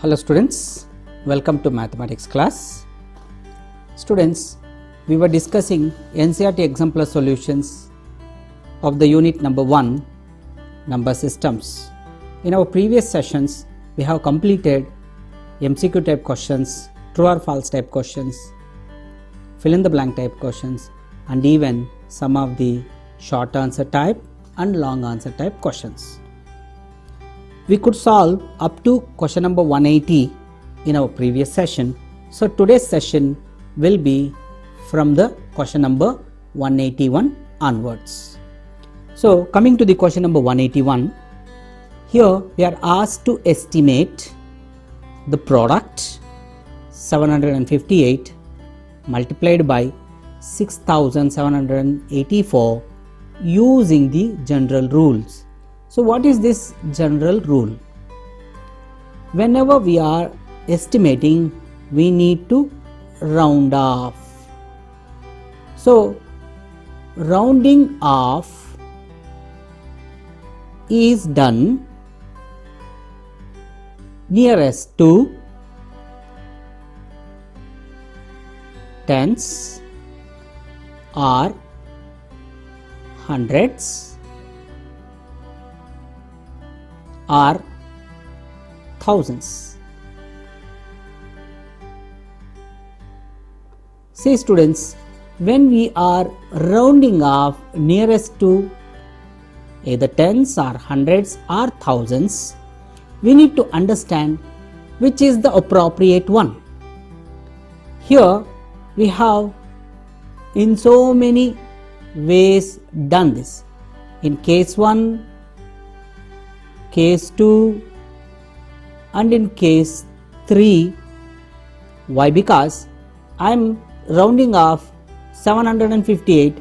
Hello students, welcome to mathematics class. Students, we were discussing NCERT exam plus solutions of the unit number 1, number systems. In our previous sessions, we have completed MCQ type questions, true or false type questions, fill in the blank type questions, and even some of the short answer type and long answer type questions. We could solve up to question number 180 in our previous session. So today's session will be from the question number 181 onwards. So coming to the question number 181, here we are asked to estimate the product 758 multiplied by 6784 using the general rules. So what is this general rule? Whenever we are estimating, we need to round off. So rounding off is done nearest to tens or hundreds or thousands. See students, when we are rounding off nearest to either tens or hundreds or thousands, we need to understand which is the appropriate one. Here we have in so many ways done this. In case 1, case 2 and in case 3. Why? Because I am rounding off 758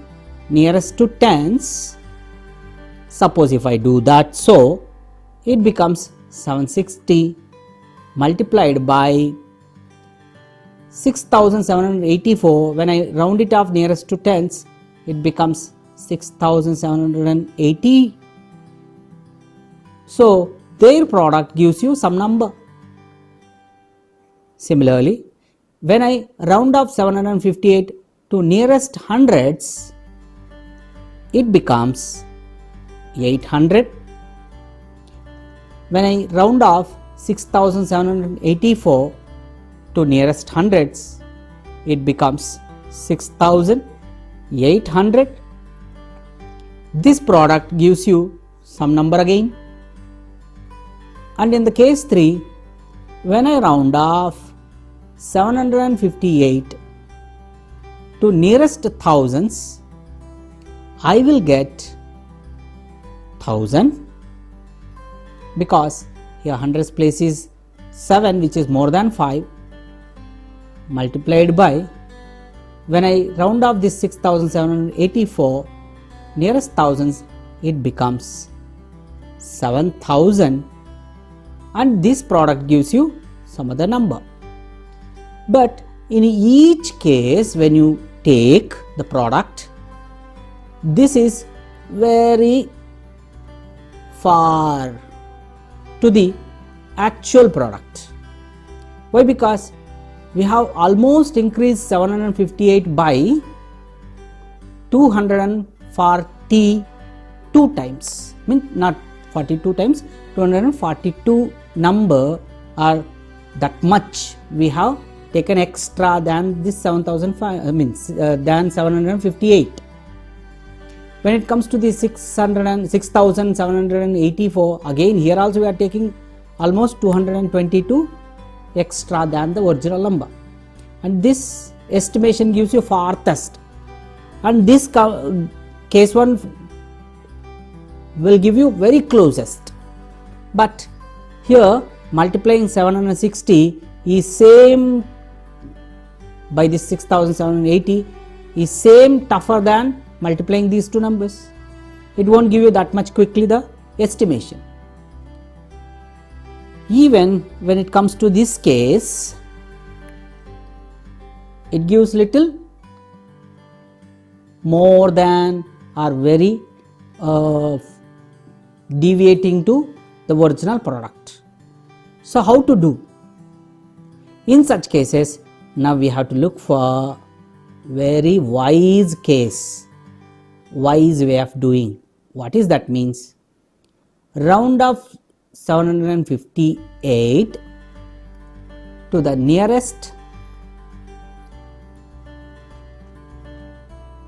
nearest to tens. Suppose if I do that, so it becomes 760 multiplied by 6784. When I round it off nearest to tens, it becomes 6780. So their product gives you some number. Similarly, when I round off 758 to nearest hundreds, it becomes 800. When I round off 6784 to nearest hundreds, it becomes 6800. This product gives you some number again. And in the case 3, when I round off 758 to nearest thousands, I will get 1000, because here hundreds place is 7, which is more than 5, multiplied by, when I round off this 6784 nearest thousands, it becomes 7000. And this product gives you some other number. But in each case, when you take the product, this is very far to the actual product. Why? Because we have almost increased 758 by 242 times. Means not 42 times, 242 number are that much we have taken extra than this than 758. When it comes to the 6784, again here also we are taking almost 222 extra than the original number, and this estimation gives you farthest, and this case 1 will give you very closest. But here multiplying 760 is same by this 6780 is same tougher than multiplying these two numbers. It won't give you that much quickly the estimation. Even when it comes to this case, it gives little more than or very deviating to the original product. So how to do? In such cases, now we have to look for very wise case, wise way of doing. What is that means? Round off 758 to the nearest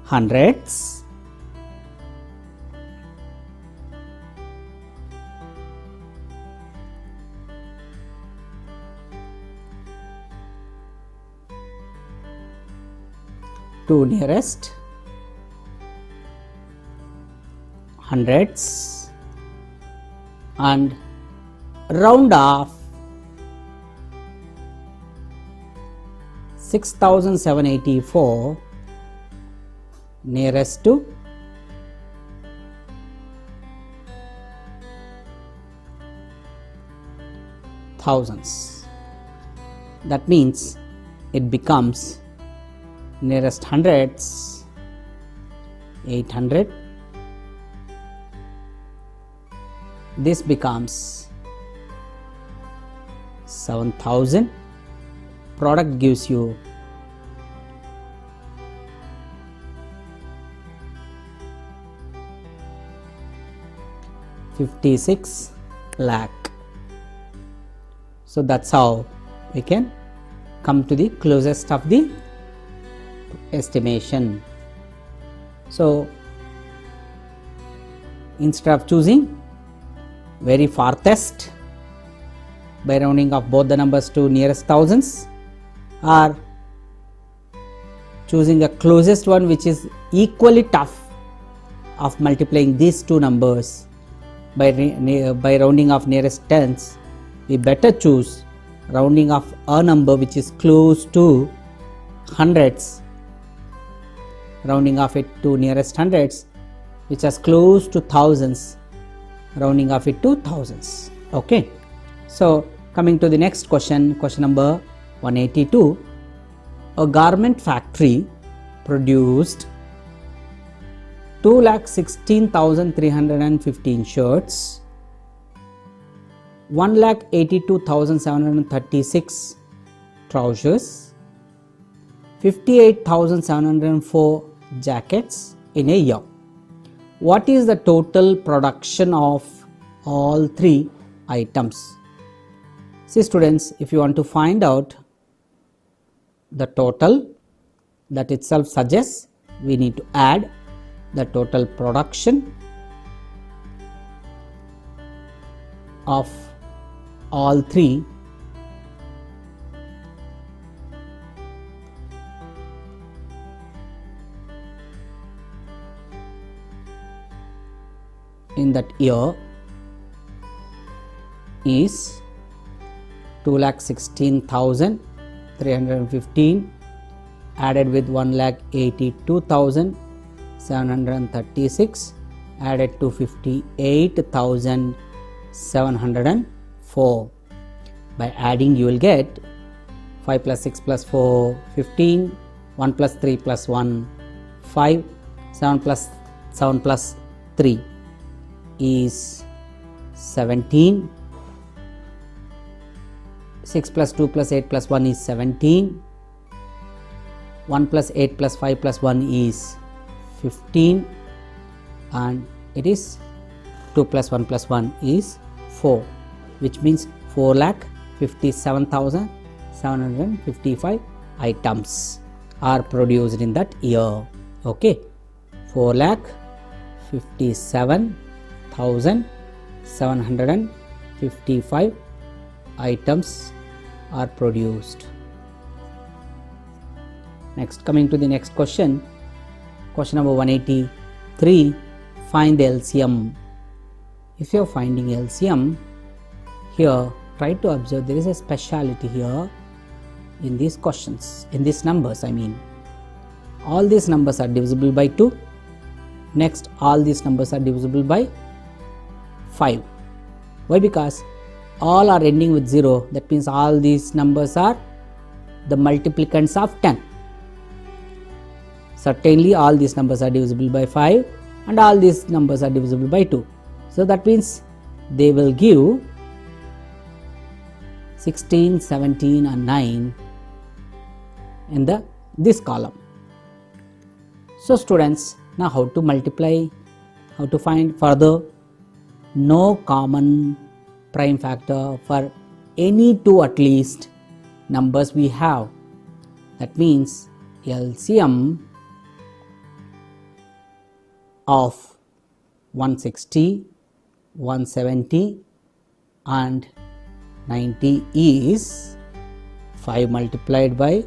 hundreds to nearest hundreds and round off 6784 nearest to thousands. That means it becomes nearest hundreds 800. This becomes 7000. Product gives you 56 lakh. So that's how we can come to the closest of the estimation. So instead of choosing very farthest by rounding off both the numbers to nearest thousands, or choosing a closest one which is equally tough of multiplying these two numbers by rounding off nearest tens, we better choose rounding off a number which is close to hundreds, rounding off it to nearest hundreds, which is close to thousands, rounding off it to thousands. Okay, so coming to the next question, question number 182. A garment factory produced 2,16,315 shirts, 1,82,736 trousers, 58,704 jackets in a year. What is the total production of all three items? See students, if you want to find out the total, that itself suggests we need to add the total production of all three in that year is 2,16,315 added with 1,82,736 added to 58,704. By adding you will get 5 plus 6 plus 4 15, 1 plus 3 plus 1 5, 7 plus 3 is 17, 6 plus 2 plus 8 plus 1 is 17, 1 plus 8 plus 5 plus 1 is 15, and it is 2 plus 1 plus 1 is 4, which means 4,57,755 items are produced in that year. Okay, 4,57,755 items are produced. Next, coming to the next question, question number 183. Find the LCM. If you are finding LCM, here try to observe there is a speciality here in these questions, in these numbers. I mean, all these numbers are divisible by 2. Next, all these numbers are divisible by 5. Why? Because all are ending with 0. That means all these numbers are the multiplicants of 10. Certainly all these numbers are divisible by 5 and all these numbers are divisible by 2. So that means they will give 16, 17 and 9 in this column. So students, now how to multiply, how to find further? No common prime factor for any two at least numbers we have. That means LCM of 160, 170 and 90 is 5 multiplied by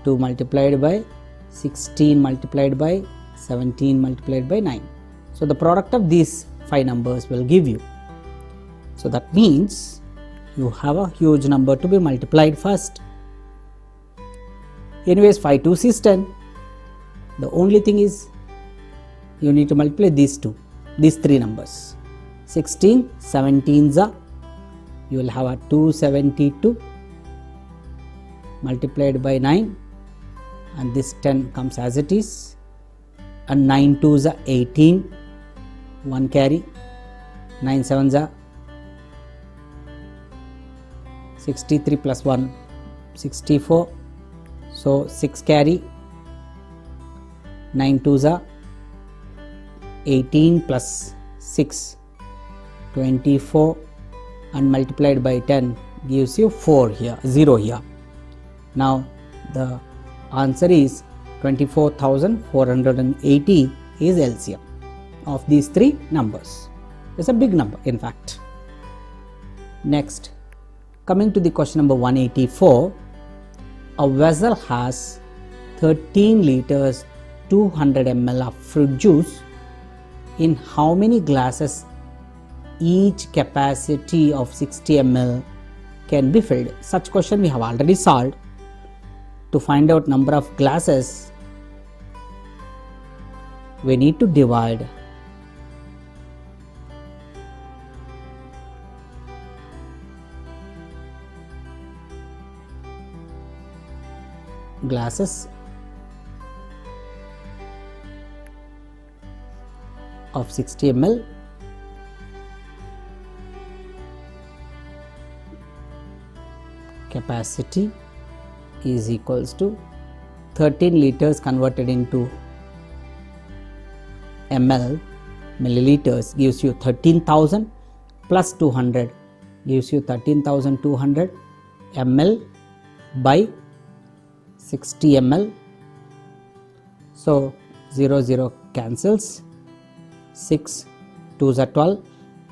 2 multiplied by 16 multiplied by 17 multiplied by 9. So the product of these 5 numbers will give you. So that means you have a huge number to be multiplied first. Anyways, 5 2s is 10. The only thing is you need to multiply these 3 numbers. 16, 17s, you will have a 272 multiplied by 9 and this 10 comes as it is, and 9 2s are 18, 1 carry, 9 7s are 63 plus 1 64, so 6 carry, 9 2s are 18 plus 6 24 and multiplied by 10 gives you 4 here, 0 here. Now the answer is 24,480 is LCM of these 3 numbers. It's a big number in fact. Next, coming to the question number 184, a vessel has 13 liters 200 ml of fruit juice. In how many glasses each capacity of 60 ml can be filled? Such question we have already solved. To find out number of glasses, we need to divide glasses of 60 ml capacity is equals to 13 liters converted into ml, milliliters gives you 13,000 plus 200 gives you 13,200 ml by 60 ml. So 0 0 cancels, 6 2s are 12,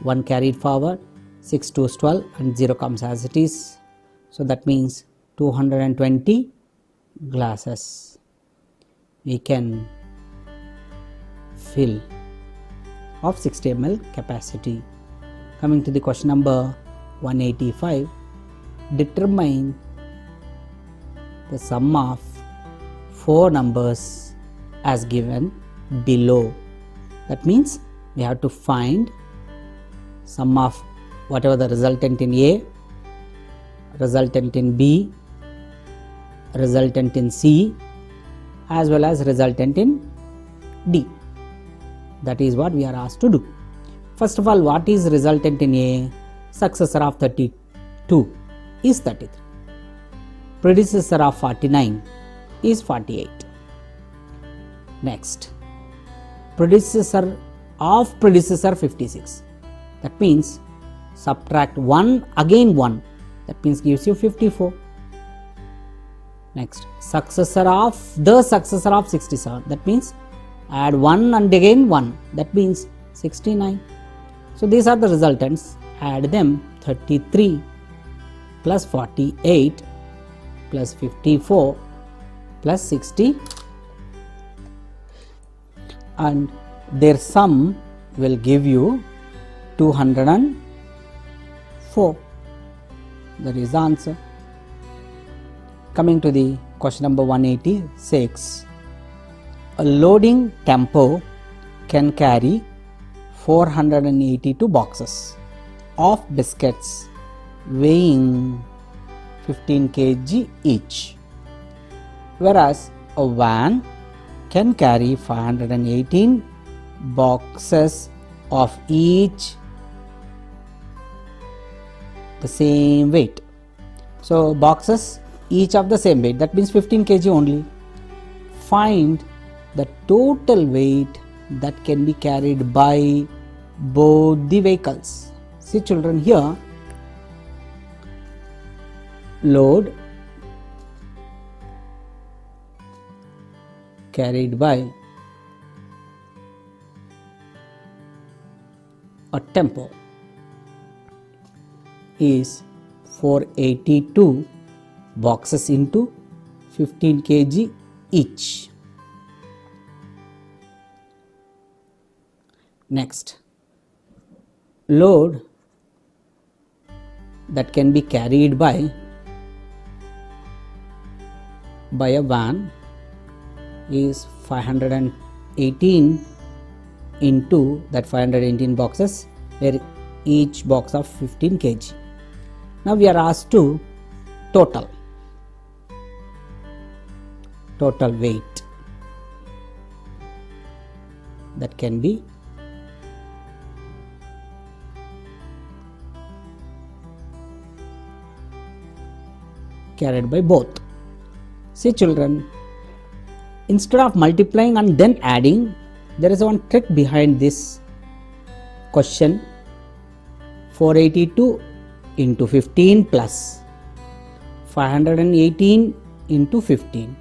1 carried forward, 6 2s 12 and 0 comes as it is. So that means 220 glasses we can fill of 60 ml capacity. Coming to the question number 185, determine the sum of 4 numbers as given below. That means we have to find sum of whatever the resultant in A, resultant in B, resultant in C as well as resultant in D. That is what we are asked to do. First of all, what is resultant in A? Successor of 32 is 33. Predecessor of 49 is 48. Next, predecessor of predecessor 56. That means subtract 1 again 1. That means gives you 54. Next, successor of the successor of 67. That means add 1 and again 1. That means 69. So these are the resultants. Add them. 33 plus 48 plus 54 plus 60 and their sum will give you 204. That is the answer. Coming to the question number 186, a loading tempo can carry 482 boxes of biscuits weighing 15 kg each, whereas a van can carry 518 boxes of each the same weight. So boxes each of the same weight, that means 15 kg only. Find the total weight that can be carried by both the vehicles. See children, here load carried by a tempo is 482 boxes into 15 kg each. Next, load that can be carried by a van is 518 into that 518 boxes, where each box of 15 kg. Now we are asked to total weight that can be carried by both. See children, instead of multiplying and then adding, there is one trick behind this question. 482 into 15 plus 518 into 15.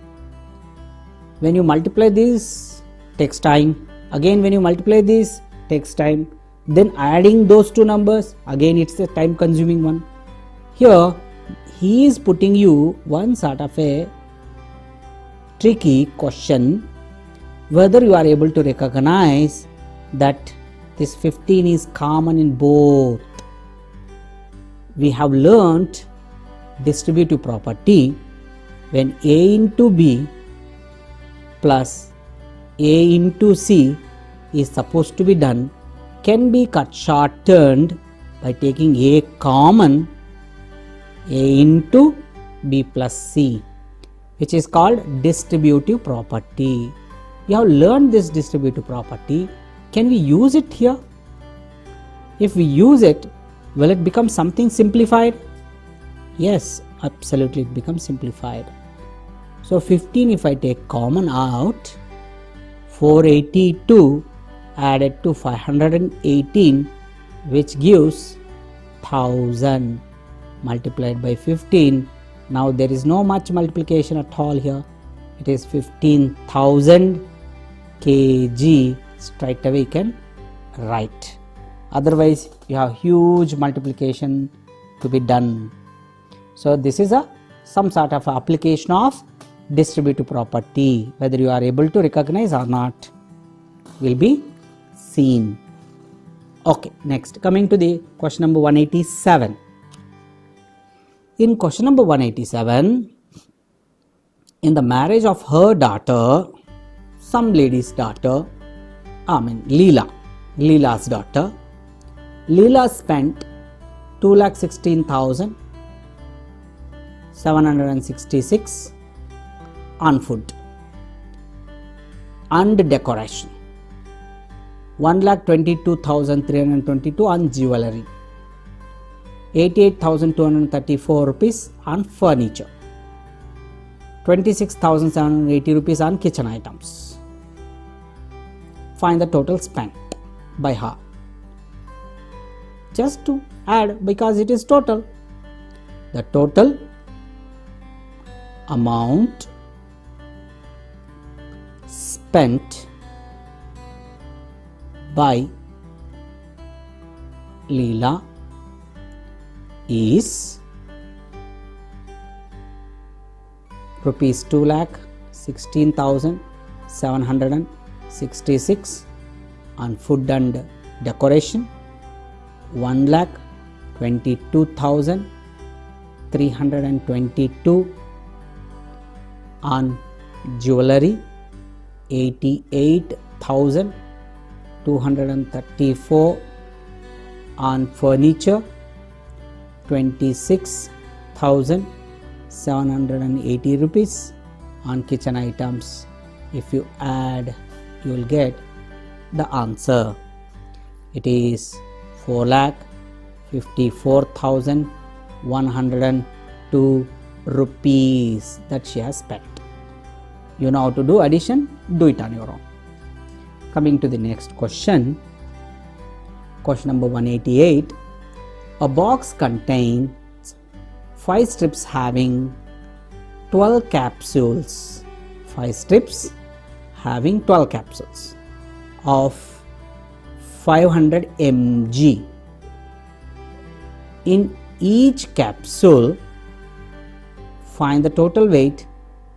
When you multiply this, takes time. Again when you multiply this, takes time. Then adding those two numbers, again it's a time consuming one. Here he is putting you one sort of a tricky question, whether you are able to recognize that this 15 is common in both. We have learnt distributive property. When A into B plus A into C is supposed to be done, can be cut shortened by taking A common, A into B plus C, which is called distributive property. You have learned this distributive property. Can we use it here? If we use it, will it become something simplified? Yes, absolutely it becomes simplified. So 15 if I take common out, 482 added to 518, which gives 1000 multiplied by 15. Now there is no much multiplication at all here. It is 15,000 kg. Straight away you can write. Otherwise you have huge multiplication to be done. So this is some sort of application of distributive property. Whether you are able to recognize or not will be seen. Okay, next, coming to the question number 187. In question number 187, in the marriage of her daughter, some lady's daughter, Leela's daughter, Leela spent 2,16,766 on food and decoration, 1,22,322 on jewelry, 88,234 rupees on furniture, 26,780 rupees on kitchen items. Find the total spent by her. Just to add, because it is total, the total amount spent by Leela is rupees 2,16,766 on food and decoration, 1,22,322 on jewelry, 88,234 on furniture, 26,780 rupees on kitchen items. If you add, you will get the answer. It is 4,54,1 2 rupees that she has spent. You know how to do addition? Do it on your own. Coming to the next question. Question number 188. A box contains 5 strips having 12 capsules. 5 strips having 12 capsules of 500 mg. In each capsule, find the total weight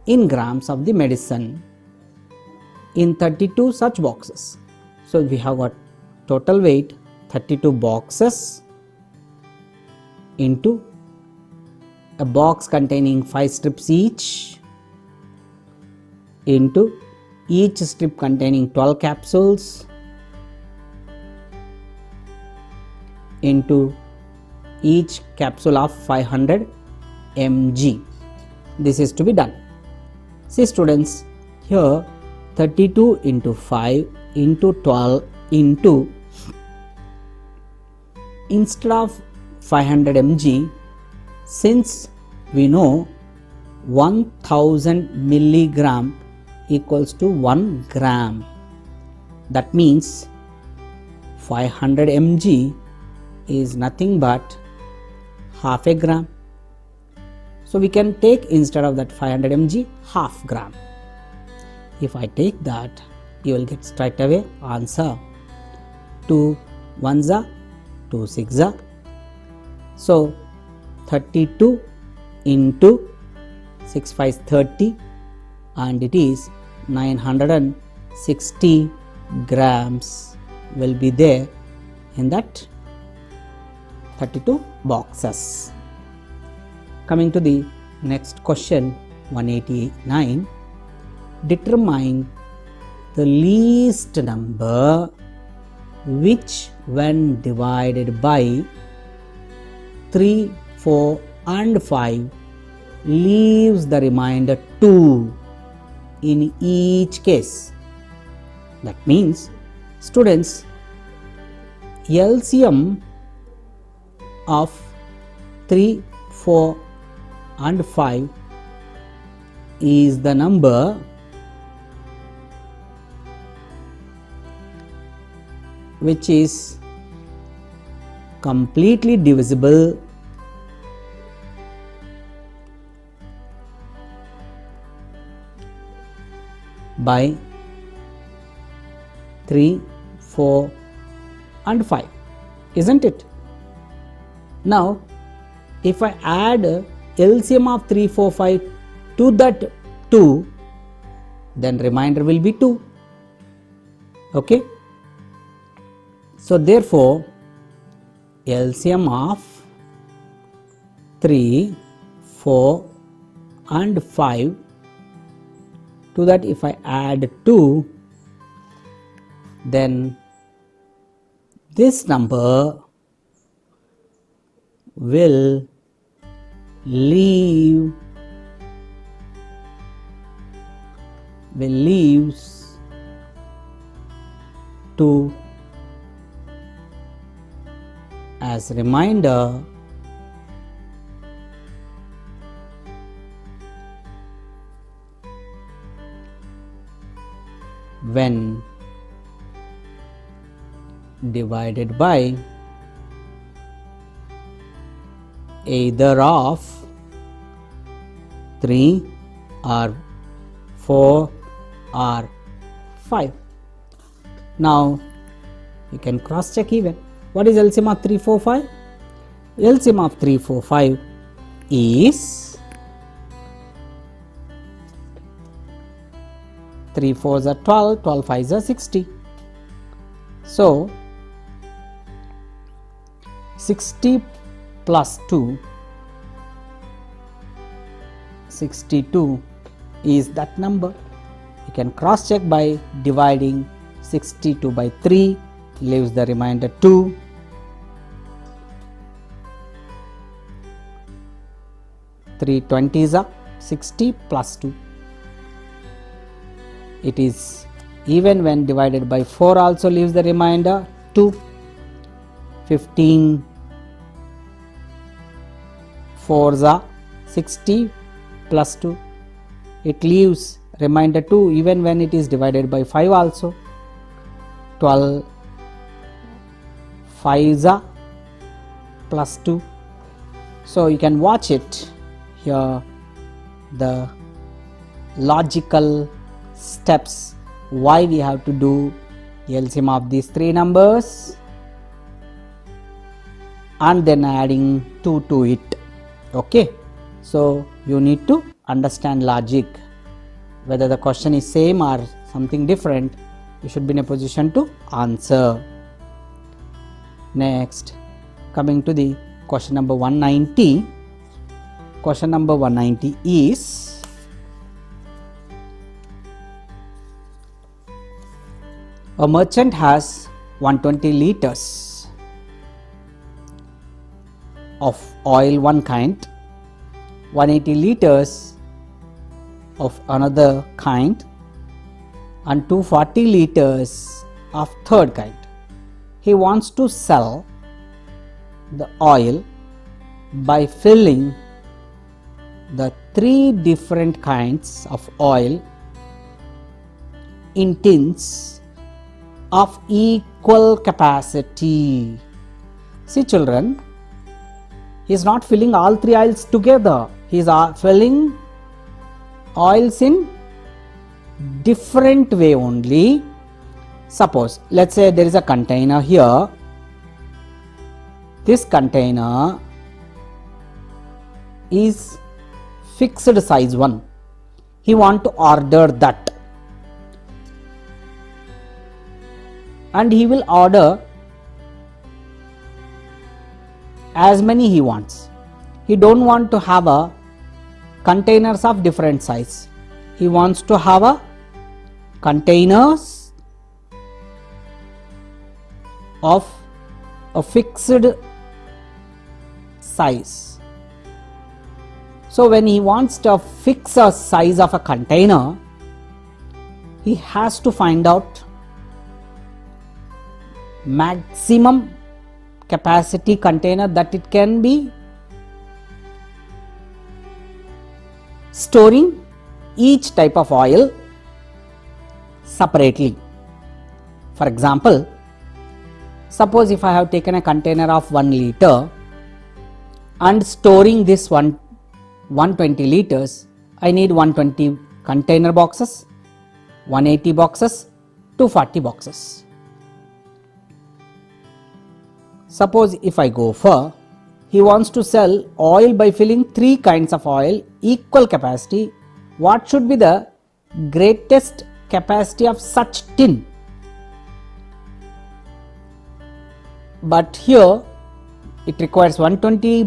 in grams of the medicine in 32 such boxes. So we have got total weight 32 boxes into a box containing 5 strips each into each strip containing 12 capsules into each capsule of 500 mg. This is to be done. See students, here 32 into 5 into 12 into, instead of 500 mg, since we know 1000 milligram equals to 1 gram, that means 500 mg is nothing but half a gram. So we can take, instead of that 500 mg, half gram. If I take that, you will get straight away answer 2 1s are 2 6s are. So 32 into 6 5 is 30 and it is 960 grams will be there in that 32 boxes. Coming to the next question, 189. Determine the least number which, when divided by 3, 4 and 5, leaves the remainder 2 in each case. That means, students, LCM of 3, 4 and 5 is the number which is completely divisible by 3, 4 and 5, isn't it? Now, if I add LCM of 3, 4, 5 to that 2, then remainder will be 2. Okay? So therefore, LCM of 3, 4 and 5, to that if I add 2, then this number will leaves 2 as remainder when divided by either of 3 or 4 or 5. Now you can cross check even. What is LCM of 3, 4, 5? LCM of 3, 4, 5 is 3 4s are 12, 12 5s are 60. So 60 plus 2, 62 is that number. You can cross check by dividing 62 by 3, leaves the remainder 2. Three 20s are 60 plus 2. It is even when divided by 4 also leaves the remainder 2. 15 4s are 60 plus 2. It leaves remainder 2 even when it is divided by 5 also. 12 5s plus 2. So you can watch it here, the logical steps why we have to do the LCM of these three numbers and then adding 2 to it. Okay, so you need to understand logic, whether the question is same or something different, you should be in a position to answer. Next, coming to the question number 190. Question number 190 is, a merchant has 120 liters of oil one kind, 180 liters of another kind and 240 liters of third kind. He wants to sell the oil by filling the three different kinds of oil in tins of equal capacity. See children, he is not filling all three oils together. He is filling oils in different way only. Suppose, let's say there is a container here. This container is fixed size 1. He want to order that, and he will order as many he wants. He don't want to have a containers of different size. He wants to have a containers of a fixed size. So when he wants to fix a size of a container, he has to find out maximum capacity container that it can be storing each type of oil separately. For example, suppose if I have taken a container of 1 liter and storing this 120 liters, I need 120 container boxes, 180 boxes, 240 boxes. Suppose if I go for, he wants to sell oil by filling three kinds of oil equal capacity, what should be the greatest capacity of such tin? But here it requires 120,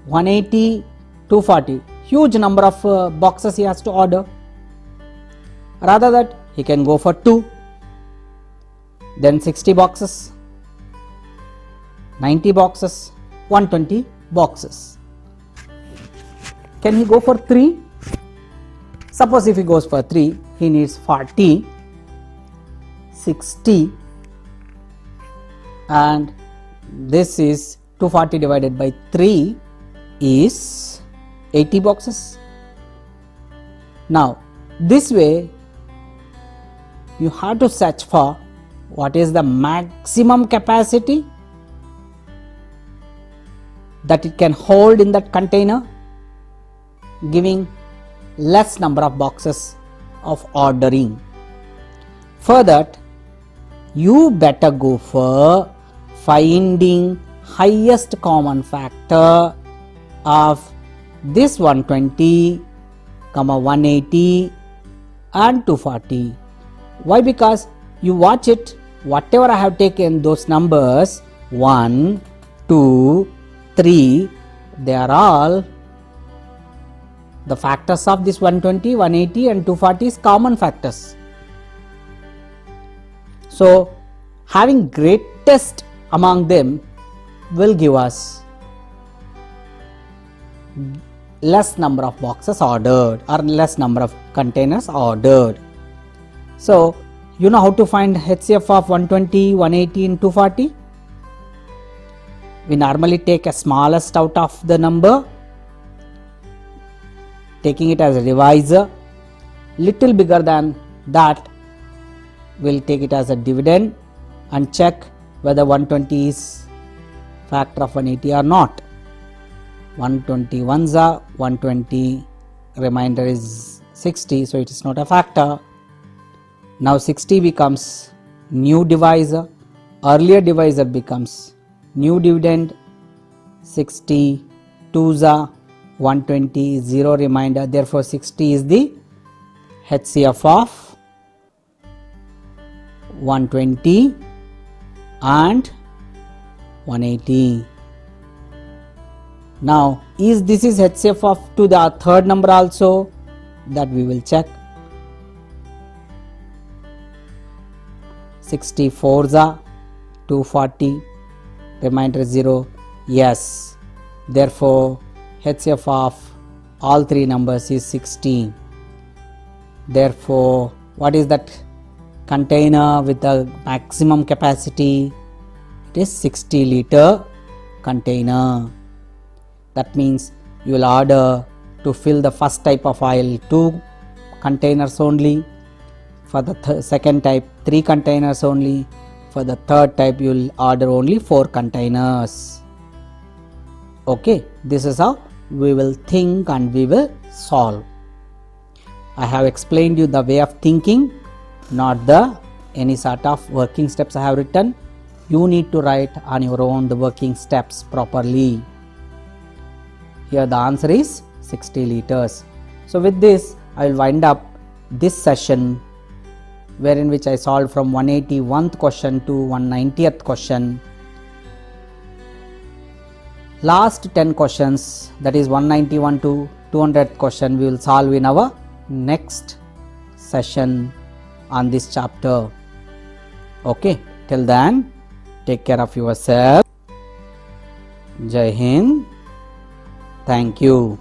180, 240, huge number of boxes he has to order. Rather that he can go for 2, then 60 boxes, 90 boxes, 120 boxes. Can he go for 3? Suppose if he goes for 3, he needs 40, 60, and this is 240 divided by 3 is 80 boxes. Now this way you have to search for what is the maximum capacity that it can hold in that container, giving less number of boxes of ordering. For that, you better go for finding highest common factor of this 120, 180 and 240. Why? Because you watch it, whatever I have taken those numbers 1, 2, 3, they are all the factors of this 120, 180 and 240 is common factors. So having greatest among them will give us less number of boxes ordered or less number of containers ordered. So you know how to find HCF of 120, 180 and 240? We normally take a smallest out of the number taking it as a divisor. Little bigger than that, we'll take it as a dividend and check whether 120 is factor of 180 or not. 120 ones are 120, remainder is 60, so it is not a factor. Now 60 becomes new divisor, earlier divisor becomes new dividend. 60 2s are 120, 0 remainder, therefore 60 is the HCF of 120 and 180. Now is this is HCF of to the third number also? That we will check. 64s are 240, remainder 0. Yes, therefore HCF of all three numbers is 16. Therefore, what is that container with the maximum capacity? It is 60 liter container. That means you will order to fill the first type of oil 2 containers only. For the second type 3 containers only. For the third type you will order only 4 containers. Okay, this is how we will think and we will solve. I have explained you the way of thinking, not the any sort of working steps I have written. You need to write on your own the working steps properly. Here the answer is 60 liters. So with this I will wind up this session, wherein which I solved from 181th question to 190th question. Last 10 questions, that is 191 to 200th question, we will solve in our next session on this chapter. Okay, till then, take care of yourself. Jai Hind. Thank you.